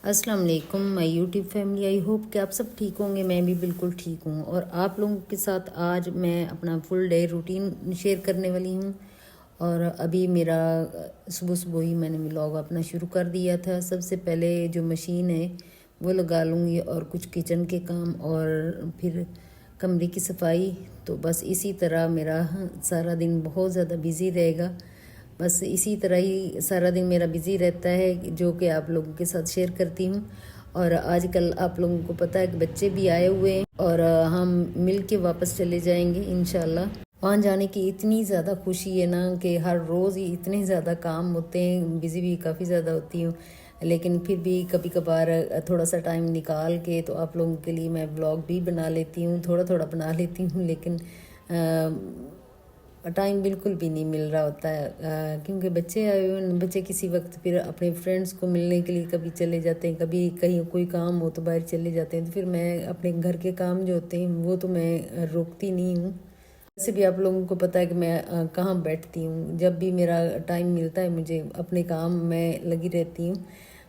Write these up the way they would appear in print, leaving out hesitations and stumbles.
अस्सलाम वालेकुम my YouTube family. I hope कि आप सब ठीक होंगे। मैं भी बिल्कुल ठीक हूँ और आप लोगों के साथ आज मैं अपना फुल डे रूटीन शेयर करने वाली हूँ। और अभी मेरा सुबह सुबह ही मैंने व्लॉग अपना शुरू कर दिया था। सबसे पहले जो मशीन है वो लगा लूँगी और कुछ किचन के काम और फिर कमरे की सफाई। तो बस इसी तरह मेरा सारा दिन बहुत ज़्यादा बिज़ी रहेगा। बस इसी तरह ही सारा दिन मेरा बिज़ी रहता है जो कि आप लोगों के साथ शेयर करती हूँ। और आजकल आप लोगों को पता है कि बच्चे भी आए हुए हैं और हम मिल के वापस चले जाएंगे इंशाल्लाह। वहाँ जाने की इतनी ज़्यादा खुशी है ना कि हर रोज़ ही इतने ज़्यादा काम होते हैं, बिज़ी भी काफ़ी ज़्यादा होती हूँ, लेकिन फिर भी कभी कभार थोड़ा सा टाइम निकाल के तो आप लोगों के लिए मैं ब्लॉग भी बना लेती हूँ। थोड़ा थोड़ा बना लेती हूँ लेकिन टाइम बिल्कुल भी नहीं मिल रहा होता है क्योंकि बच्चे आए हुए हैं। बच्चे किसी वक्त फिर अपने फ्रेंड्स को मिलने के लिए कभी चले जाते हैं, कभी कहीं कोई काम हो तो बाहर चले जाते हैं। तो फिर मैं अपने घर के काम जो होते हैं वो तो मैं रोकती नहीं हूँ। वैसे भी आप लोगों को पता है कि मैं कहाँ बैठती हूँ। जब भी मेरा टाइम मिलता है मुझे अपने काम में लगी रहती हूँ।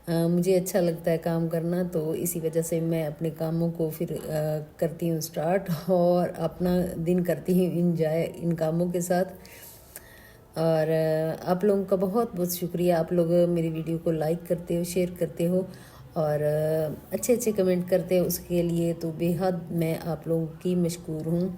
मुझे अच्छा लगता है काम करना, तो इसी वजह से मैं अपने कामों को फिर करती हूँ स्टार्ट और अपना दिन करती हूँ इंजॉय इन कामों के साथ। और आप लोगों का बहुत बहुत शुक्रिया। आप लोग मेरी वीडियो को लाइक करते हो, शेयर करते हो और अच्छे अच्छे कमेंट करते हो, उसके लिए तो बेहद मैं आप लोगों की मशकूर हूँ।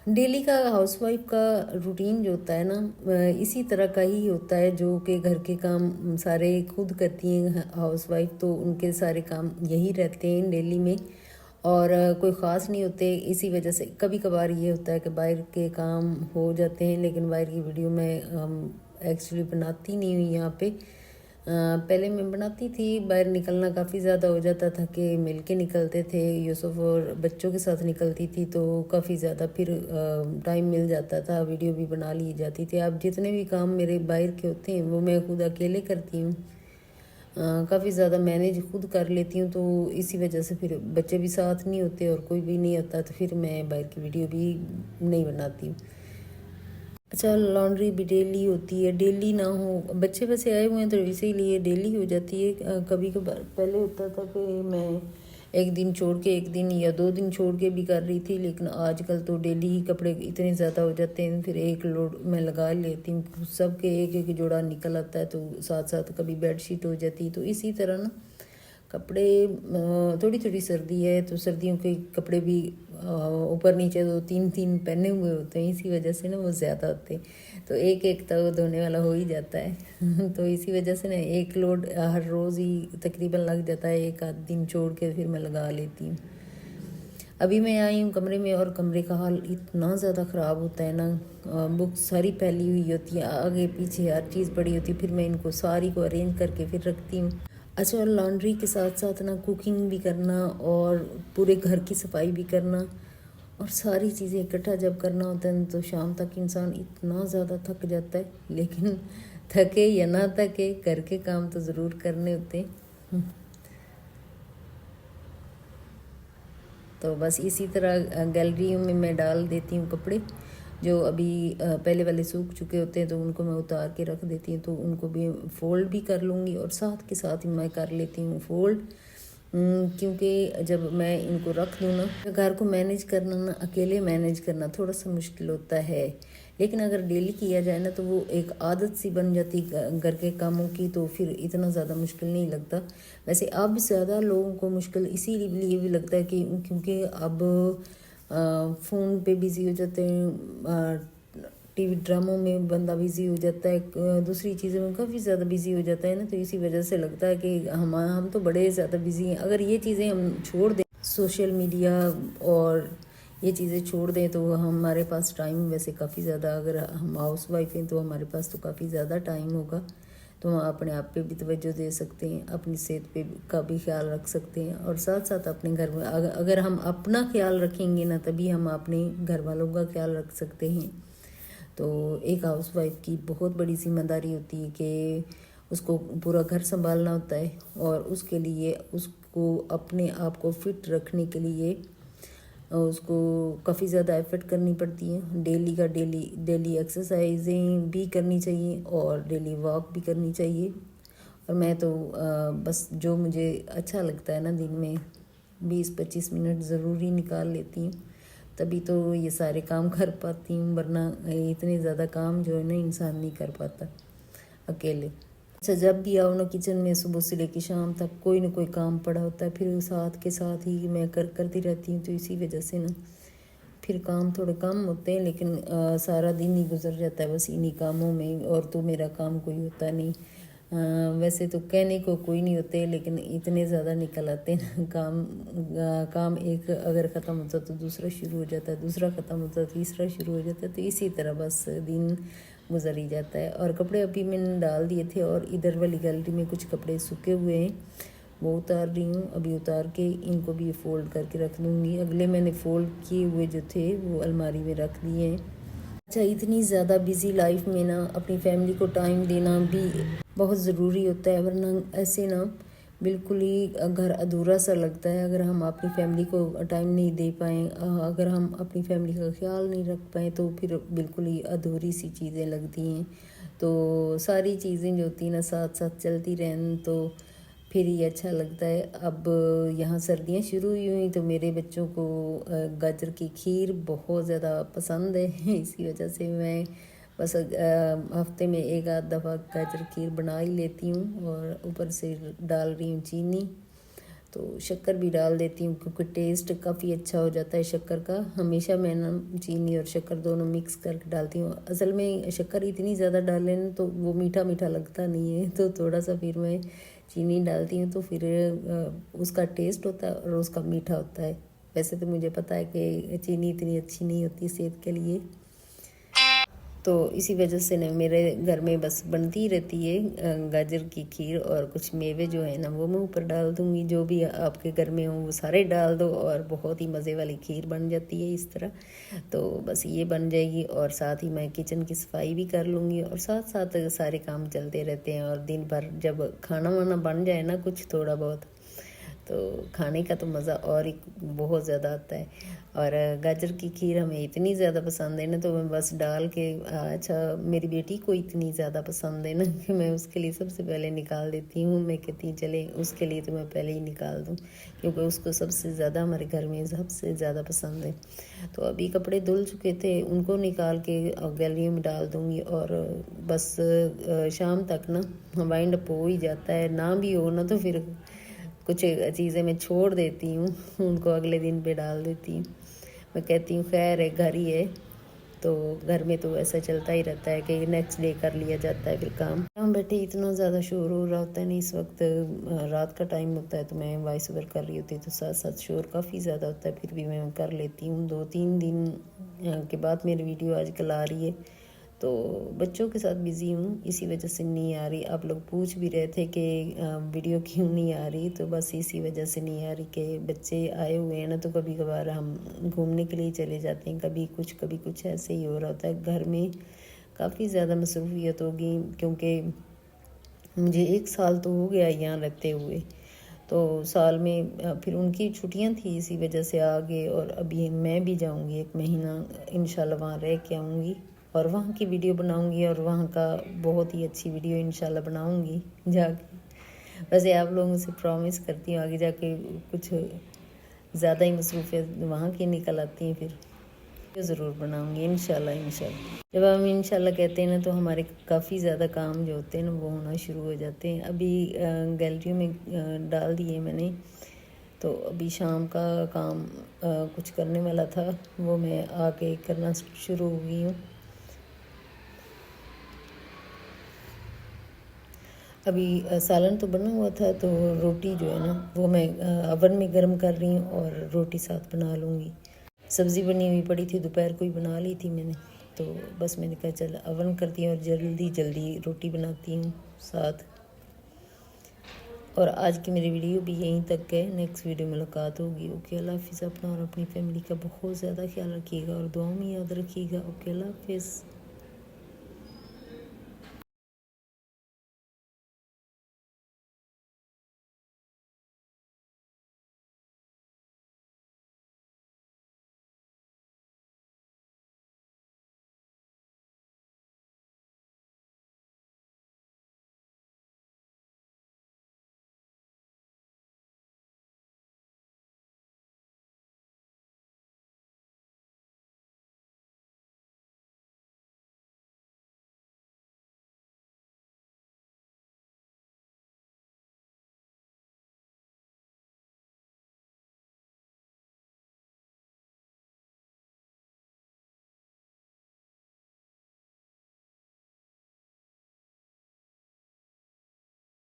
डेली का हाउसवाइफ का रूटीन जो होता है ना इसी तरह का ही होता है, जो कि घर के काम सारे खुद करती हैं हाउसवाइफ, तो उनके सारे काम यही रहते हैं डेली में और कोई ख़ास नहीं होते। इसी वजह से कभी कभार ये होता है कि बाहर के काम हो जाते हैं, लेकिन बाहर की वीडियो मैं एक्चुअली बनाती नहीं हुई यहाँ पे। पहले मैं बनाती थी, बाहर निकलना काफ़ी ज़्यादा हो जाता था कि मिल के निकलते थे, यूसुफ और बच्चों के साथ निकलती थी तो काफ़ी ज़्यादा फिर टाइम मिल जाता था, वीडियो भी बना ली जाती थी। अब जितने भी काम मेरे बाहर के होते हैं वो मैं खुद अकेले करती हूँ, काफ़ी ज़्यादा मैनेज खुद कर लेती हूँ। तो इसी वजह से फिर बच्चे भी साथ नहीं होते और कोई भी नहीं होता, तो फिर मैं बाहर की वीडियो भी नहीं बनाती हूँ। अच्छा, लॉन्ड्री भी डेली होती है, डेली ना हो बच्चे वैसे आए हुए हैं तो इसीलिए डेली हो जाती है। कभी कभार पहले होता था कि मैं एक दिन छोड़ के एक दिन या 2 दिन छोड़ के भी कर रही थी, लेकिन आजकल तो डेली ही कपड़े इतने ज़्यादा हो जाते हैं, फिर एक लोड मैं लगा लेती हूँ। सबके एक एक जोड़ा निकल आता है तो साथ साथ कभी बेडशीट हो जाती, तो इसी तरह ना कपड़े थोड़ी थोड़ी सर्दी है तो सर्दियों के कपड़े भी ऊपर नीचे 2 3 3 पहने हुए होते हैं, इसी वजह से ना वो ज़्यादा होते हैं तो एक एक तो धोने वाला हो ही जाता है तो इसी वजह से ना एक लोड हर रोज़ ही तकरीबन लग जाता है, एक आध दिन छोड़ के फिर मैं लगा लेती हूँ। अभी मैं आई हूँ कमरे में और कमरे का हाल इतना ज़्यादा ख़राब होता है ना, बुक्स सारी फैली हुई होती है, आगे पीछे हर चीज़ पड़ी होती है, फिर मैं इनको सारी को अरेंज करके फिर रखती हूँ। अच्छा, और लॉन्ड्री के साथ साथ ना कुकिंग भी करना और पूरे घर की सफाई भी करना और सारी चीज़ें इकट्ठा जब करना होता है तो शाम तक इंसान इतना ज़्यादा थक जाता है, लेकिन थके या ना थके घर के काम तो ज़रूर करने होते हैं। तो बस इसी तरह गैलरियों में मैं डाल देती हूँ कपड़े जो अभी पहले वाले सूख चुके होते हैं, तो उनको मैं उतार के रख देती हूँ, तो उनको भी फोल्ड भी कर लूँगी और साथ के साथ ही मैं कर लेती हूँ फोल्ड। क्योंकि जब मैं इनको रख दूँ ना, घर को मैनेज करना ना अकेले मैनेज करना थोड़ा सा मुश्किल होता है, लेकिन अगर डेली किया जाए ना तो वो एक आदत सी बन जाती घर के कामों की, तो फिर इतना ज़्यादा मुश्किल नहीं लगता। वैसे अब ज़्यादा लोगों को मुश्किल इसीलिए भी लगता है कि क्योंकि अब फ़ोन पे बिज़ी हो जाते हैं, टीवी ड्रामों में बंदा बिज़ी हो जाता है, दूसरी चीज़ों में काफ़ी ज़्यादा बिज़ी हो जाता है ना, तो इसी वजह से लगता है कि हम तो बड़े ज़्यादा बिज़ी हैं। अगर ये चीज़ें हम छोड़ दें, सोशल मीडिया और ये चीज़ें छोड़ दें, तो हमारे पास टाइम वैसे काफ़ी ज़्यादा, अगर हम हाउस वाइफ हैं तो हमारे पास तो काफ़ी ज़्यादा टाइम होगा, तो हम अपने आप पे भी तवज्जो दे सकते हैं, अपनी सेहत पे का भी ख्याल रख सकते हैं और साथ साथ अपने घर में अगर हम अपना ख्याल रखेंगे ना तभी हम अपने घर वालों का ख्याल रख सकते हैं। तो एक हाउसवाइफ की बहुत बड़ी जिम्मेदारी होती है कि उसको पूरा घर संभालना होता है और उसके लिए उसको अपने आप को फिट रखने के लिए उसको काफ़ी ज़्यादा एफर्ट करनी पड़ती है। डेली एक्सरसाइजें भी करनी चाहिए और डेली वॉक भी करनी चाहिए। और मैं तो बस जो मुझे अच्छा लगता है ना, दिन में 20-25 मिनट ज़रूरी निकाल लेती हूँ, तभी तो ये सारे काम कर पाती हूँ, वरना इतने ज़्यादा काम जो है ना इंसान नहीं कर पाता अकेले। अच्छा, जब भी आओ ना किचन में, सुबह से लेकर शाम तक कोई ना कोई काम पड़ा होता है, फिर साथ के साथ ही मैं करती रहती हूँ, तो इसी वजह से ना फिर काम थोड़े कम होते हैं, लेकिन सारा दिन ही गुजर जाता है बस इन्हीं कामों में, और तो मेरा काम कोई होता नहीं। वैसे तो कहने को कोई नहीं होते, लेकिन इतने ज़्यादा निकल आते हैं ना काम। काम एक अगर ख़त्म होता तो दूसरा शुरू हो जाता है, दूसरा ख़त्म होता तो तीसरा शुरू हो जाता है, तो इसी तरह बस दिन गुजर ही जाता है। और कपड़े अभी मैंने डाल दिए थे, और इधर वाली गैलरी में कुछ कपड़े सूखे हुए हैं, वो उतार रही हूँ। अभी उतार के इनको भी फोल्ड करके रख दूँगी। अगले मैंने फ़ोल्ड किए हुए जो थे वो अलमारी में रख दिए हैं। अच्छा, इतनी ज़्यादा बिज़ी लाइफ में ना अपनी फैमिली को टाइम देना भी बहुत ज़रूरी होता है, वरना ऐसे ना बिल्कुल ही घर अधूरा सा लगता है अगर हम अपनी फैमिली को टाइम नहीं दे पाएँ। अगर हम अपनी फैमिली का ख्याल नहीं रख पाएँ तो फिर बिल्कुल ही अधूरी सी चीज़ें लगती हैं। तो सारी चीज़ें जो होती हैं ना साथ साथ चलती रहें तो फिर ही अच्छा लगता है। अब यहाँ सर्दियाँ शुरू हुई हुई तो मेरे बच्चों को गाजर की खीर बहुत ज़्यादा पसंद है इसी वजह से मैं बस हफ्ते में एक आध दफ़ा गाजर खीर बना ही लेती हूँ, और ऊपर से डाल रही हूँ चीनी, तो शक्कर भी डाल देती हूँ क्योंकि टेस्ट काफ़ी अच्छा हो जाता है शक्कर का। हमेशा मैं ना चीनी और शक्कर दोनों मिक्स करके डालती हूँ। असल में शक्कर इतनी ज़्यादा डालें ना तो वो मीठा मीठा लगता नहीं है, तो थोड़ा सा फिर मैं चीनी डालती हूँ, तो फिर उसका टेस्ट होता है और उसका मीठा होता है। वैसे तो मुझे पता है कि चीनी इतनी अच्छी नहीं होती सेहत के लिए, तो इसी वजह से ना मेरे घर में बस बनती रहती है गाजर की खीर, और कुछ मेवे जो है ना वो मैं ऊपर डाल दूँगी। जो भी आपके घर में हो वो सारे डाल दो, और बहुत ही मज़े वाली खीर बन जाती है इस तरह। तो बस ये बन जाएगी, और साथ ही मैं किचन की सफाई भी कर लूँगी, और साथ साथ सारे काम चलते रहते हैं। और दिन भर जब खाना वाना बन जाए ना कुछ थोड़ा बहुत, तो खाने का तो मज़ा और ही बहुत ज़्यादा आता है। और गाजर की खीर हमें इतनी ज़्यादा पसंद है ना, तो मैं बस डाल के अच्छा, मेरी बेटी को इतनी ज़्यादा पसंद है ना कि मैं उसके लिए सबसे पहले निकाल देती हूँ। मैं कहती हूँ चले उसके लिए तो मैं पहले ही निकाल दूँ, क्योंकि उसको सबसे ज़्यादा हमारे घर में सबसे ज़्यादा पसंद है। तो अभी कपड़े धुल चुके थे, उनको निकाल के गैलरी में डाल दूँगी, और बस शाम तक ना वाइंड अप हो ही जाता है। ना भी हो ना तो फिर कुछ चीज़ें मैं छोड़ देती हूँ, उनको अगले दिन पे डाल देती हूँ। मैं कहती हूँ खैर है, घर ही है, तो घर में तो ऐसा चलता ही रहता है कि नेक्स्ट डे कर लिया जाता है फिर काम। हम बैठे इतना ज़्यादा शोर हो रहा होता है नहीं, इस वक्त रात का टाइम होता है, तो मैं वॉइस ओवर कर रही होती है तो साथ साथ शोर काफ़ी ज़्यादा होता है, फिर भी मैं कर लेती हूँ। 2-3 दिन के बाद मेरी वीडियो आजकल आ रही है, तो बच्चों के साथ बिज़ी हूँ, इसी वजह से नहीं आ रही। आप लोग पूछ भी रहे थे कि वीडियो क्यों नहीं आ रही, तो बस इसी वजह से नहीं आ रही कि बच्चे आए हुए हैं ना, तो कभी कभार हम घूमने के लिए चले जाते हैं, कभी कुछ ऐसे ही हो रहा होता है। घर में काफ़ी ज़्यादा मसरूफियत होगी, क्योंकि मुझे 1 साल तो हो गया यहाँ रहते हुए, तो साल में फिर उनकी छुट्टियां थी, इसी वजह से आ गए। और अभी मैं भी जाऊंगी 1 महीना इंशाल्लाह, वहाँ रह के आऊँगी, और वहाँ की वीडियो बनाऊंगी, और वहाँ का बहुत ही अच्छी वीडियो इंशाल्लाह बनाऊंगी जाके। वैसे आप लोगों से प्रॉमिस करती हूँ आगे जाके कुछ ज़्यादा ही मसरूफियत वहाँ की निकल आती हैं, फिर ज़रूर बनाऊंगी इंशाल्लाह। जब हम इंशाल्लाह कहते हैं ना, तो हमारे काफ़ी ज़्यादा काम जो होते हैं ना वो होना शुरू हो जाते हैं। अभी गैलरी में डाल दिए मैंने, तो अभी शाम का काम कुछ करने वाला था, वो मैं आके करना शुरू हो गई हूँ। अभी सालन तो बना हुआ था, तो रोटी जो है ना वो मैं अवन में गर्म कर रही हूँ, और रोटी साथ बना लूँगी। सब्ज़ी बनी हुई पड़ी थी, दोपहर को ही बना ली थी मैंने, तो बस मैंने कहा चल अवन करती हूँ और जल्दी जल्दी रोटी बनाती हूँ साथ। और आज की मेरी वीडियो भी यहीं तक है, नेक्स्ट वीडियो मुलाकात होगी। ओके, अल्लाह हाफिज़। अपना और अपनी फैमिली का बहुत ज़्यादा ख्याल रखिएगा, और दुआ में याद रखिएगा। ओके, अल्लाह हाफिज़।